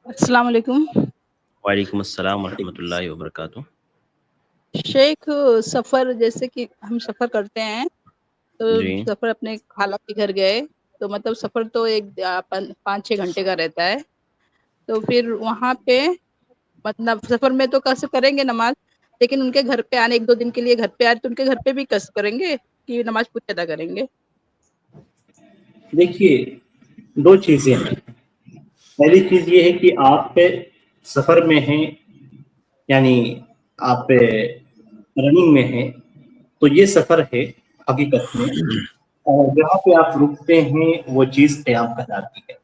السلام علیکم وعلیکم السلام ورحمۃ اللہ وبرکاتہ۔ شیخ، سفر جیسے کہ ہم سفر کرتے ہیں تو جی سفر اپنے خالہ کے گھر گئے تو مطلب سفر تو ایک 5-6 گھنٹے کا رہتا ہے، تو پھر وہاں پہ مطلب سفر میں تو کیسے کریں گے نماز، لیکن ان کے گھر پہ آنے 1-2 دن کے لیے گھر پہ آئے تو ان کے گھر پہ بھی کس کریں گے کہ نماز پوری ادا کریں گے؟ دیکھیے، دو چیزیں ہیں۔ پہلی چیز یہ ہے کہ آپ سفر میں ہیں، یعنی آپ رننگ میں ہیں، تو یہ سفر ہے حقیقت میں، اور جہاں پہ آپ رکتے ہیں وہ چیز قیام کراتی ہے۔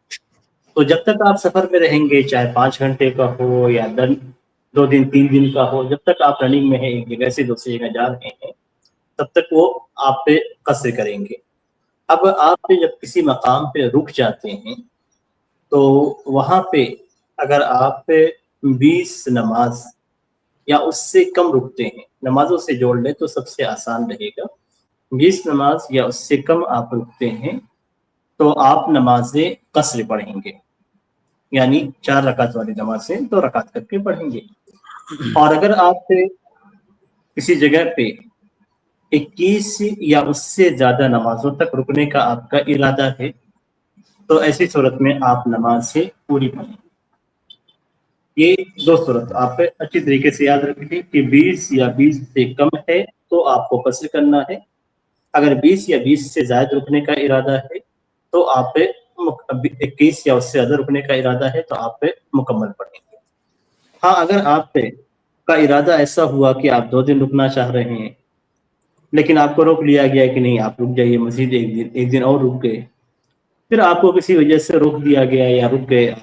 تو جب تک آپ سفر میں رہیں گے، چاہے 5 گھنٹے کا ہو یا 2 دن 3 دن کا ہو، جب تک آپ رننگ میں ہیں، ایک جگہ سے دوسری جگہ جا رہے ہیں، تب تک وہ آپ پہ قصر کریں گے۔ اب آپ جب کسی مقام پہ رک جاتے ہیں تو وہاں پہ اگر آپ 20 نماز یا اس سے کم رکتے ہیں، نمازوں سے جوڑ لیں تو سب سے آسان رہے گا، 20 نماز یا اس سے کم آپ رکتے ہیں تو آپ نماز قصر پڑھیں گے، یعنی 4 رکعت والی نماز سے 2 رکعت کر کے پڑھیں گے۔ اور اگر آپ کسی جگہ پہ 21 یا اس سے زیادہ نمازوں تک رکنے کا آپ کا ارادہ ہے تو ایسی صورت میں آپ نماز سے پوری پڑھیں۔ یہ دو صورت آپ اچھی طریقے سے یاد رکھیں کہ 20 یا 20 سے کم ہے تو آپ کو قصر کرنا ہے، اگر 20 یا 20 سے زائد رکنے کا ارادہ ہے تو آپ 21 یا اس سے زیادہ رکنے کا ارادہ ہے تو آپ مکمل پڑھیں گے۔ ہاں، اگر آپ کا ارادہ ایسا ہوا کہ آپ 2 دن رکنا چاہ رہے ہیں لیکن آپ کو روک لیا گیا کہ نہیں آپ رک جائیے، مزید ایک دن اور رک گئے، پھر آپ کو کسی وجہ سے روک دیا گیا یا رک گئے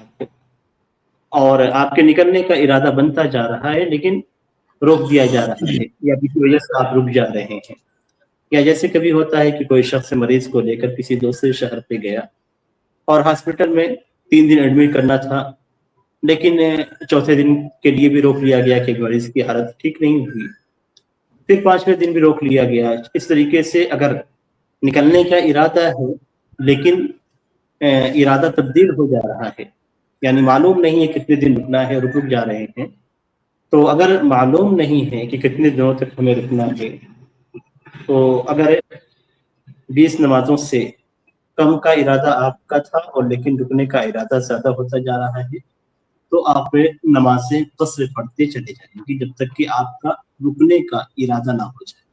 اور آپ کے نکلنے کا ارادہ بنتا جا رہا ہے لیکن روک دیا جا رہا ہے یا کسی وجہ سے آپ رک جا رہے ہیں، یا جیسے کبھی ہوتا ہے کہ کوئی شخص مریض کو لے کر کسی دوسرے شہر پہ گیا اور ہاسپٹل میں 3 دن ایڈمٹ کرنا تھا، لیکن چوتھے دن کے لیے بھی روک لیا گیا کہ مریض کی حالت ٹھیک نہیں ہوئی، پھر 5ویں دن بھی روک لیا گیا۔ اس طریقے سے اگر نکلنے کا ارادہ ہے لیکن ارادہ تبدیل ہو جا رہا ہے، یعنی معلوم نہیں ہے کتنے دن رکنا ہے، رک جا رہے ہیں، تو اگر معلوم نہیں ہے کہ کتنے دنوں تک ہمیں رکنا ہے، تو اگر 20 نمازوں سے کم کا ارادہ آپ کا تھا اور لیکن رکنے کا ارادہ زیادہ ہوتا جا رہا ہے تو آپ نمازیں قصر پڑھتے چلے جائیں گے جب تک کہ آپ کا رکنے کا ارادہ نہ ہو جائے۔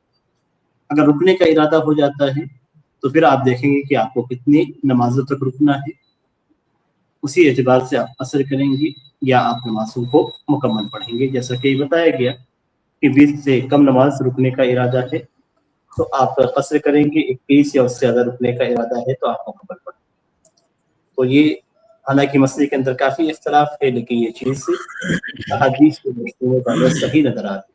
اگر رکنے کا ارادہ ہو جاتا ہے تو پھر آپ دیکھیں گے کہ آپ کو کتنی نمازوں تک رکنا ہے، اسی اعتبار سے آپ قصر کریں گے یا آپ نمازوں کو مکمل پڑھیں گے۔ جیسا کہ بتایا گیا کہ 20 سے کم نماز رکنے کا ارادہ ہے تو آپ قصر کریں گے، 21 یا اس سے زیادہ رکنے کا ارادہ ہے تو آپ مکمل پڑھیں گے۔ تو یہ حالانکہ مسئلے کے اندر کافی اختلاف ہے لیکن یہ چیز احادیث کے دستور صحیح نظر آتی ہے۔